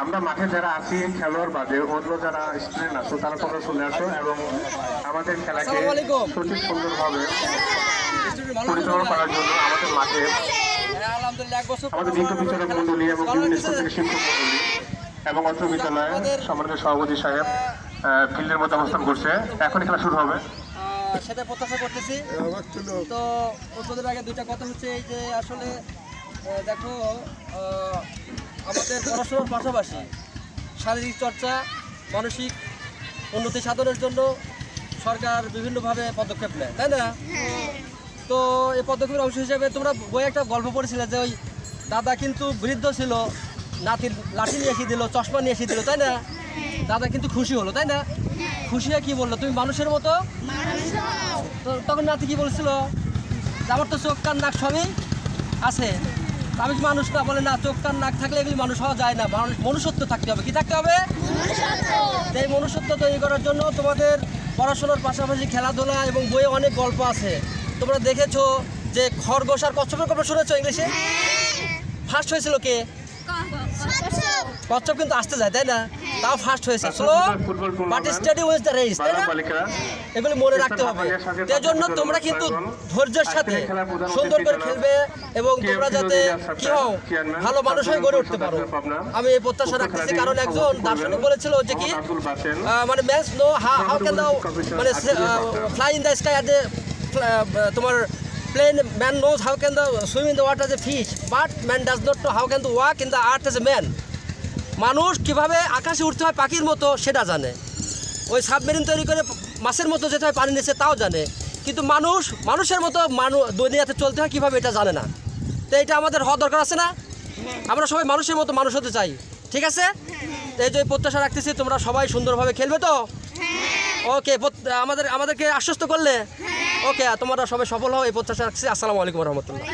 আমরা মাঠে যারা আছি খেলোয়াড় বাদে অন্য যারা স্টুডেন্ট আছো তারা তোমরা চলে আসো এবং আমাদের খেলাকে সঠিক সুন্দরভাবে পরিচালনা করার জন্য আমাদের মাঠে আমাদের বিজ্ঞ বিচারক মন্ডলী এবং বিভিন্ন স্কুল থেকে শিক্ষক মন্ডলী এবং অত্র বিদ্যালয়ে সম্মানিত সভাপতি সাহেব ফিল্ডের মধ্যে অবস্থান করছে। এখন খেলা শুরু হবে সেটা প্রত্যাশা করতেছি। তো প্রস্তুতির আগে দুইটা কথা হচ্ছে এই যে আসলে দেখো আমাদের পড়াশোনার পাশাপাশি শারীরিক চর্চা মানসিক উন্নতি সাধনের জন্য সরকার বিভিন্নভাবে পদক্ষেপ নেয়, তাই না? তো এই পদক্ষেপের অংশ হিসেবে তোমরা বই একটা গল্প পড়েছিলে যে ওই দাদা কিন্তু বৃদ্ধ ছিল, নাতির লাঠি নিয়ে এসে দিল, চশমা নিয়ে এসে দিল, তাই না? দাদা কিন্তু খুশি হলো, তাই না? খুশি হয়ে কী বললো, তুমি মানুষের মতো। তো তখন নাতি কী বলছিল, আমার তো চোখ কান নাক সবই আছে, আমি কি মানুষ না? বলে না, চোখ কান নাক থাকলে এগুলি মানুষ হওয়া যায় না, মনুষ্যত্ব থাকতে হবে। কি থাকতে হবে? এই মনুষ্যত্ব তৈরি করার জন্য তোমাদের পড়াশোনার পাশাপাশি খেলাধুলা এবং বইয়ে অনেক গল্প আছে। তোমরা দেখেছো যে খরগোশ আর কচ্ছপের গল্প শুনেছো ইংলিশে? ফার্স্ট হয়েছিল কে? কচ্ছপ কিন্তু আসতে যায়, তাই না? তাও ফার্স্ট হয়েছে। So but study wise the race, তাই না? এগুলি মনে রাখতে হবে। এর জন্য তোমরা কিন্তু ধৈর্যের সাথে সুন্দর করে খেলবে এবং তোমরা যাতে কি হও, ভালো মানুষ হয়ে গড়ে উঠতে পারো, আমি এই প্রত্যাশা রাখতেছি। কারণ একজন দার্শনিক বলেছিল যে কি মানে ম্যানস নো হাউ ক্যান দাও মানে fly in the sky at তোমার plain man knows how can the swim in the water as a fish, but man does not know how can the walk in the earth as a man. মানুষ কিভাবে আকাশে উঠতে হয় পাখির মতো সেটা জানে, ওই সাবমেরিন তৈরি করে মাছের মতো যেতে হয় পানি নিচে তাও জানে, কিন্তু মানুষের মতো দুনিয়াতে চলতে হয় কীভাবে এটা জানে না। তো এটা আমাদের হওয়া দরকার আছে না? আমরা সবাই মানুষের মতো মানুষ হতে চাই, ঠিক আছে? তো এই যে প্রত্যাশা রাখতেছি তোমরা সবাই সুন্দরভাবে খেলবে তো। ওকে, আমাদেরকে আশ্বস্ত করলে ওকে, তোমরা সবাই সফল হও এই প্রত্যাশা রাখছি। আসসালামু আলাইকুম রহমতুল্লাহ।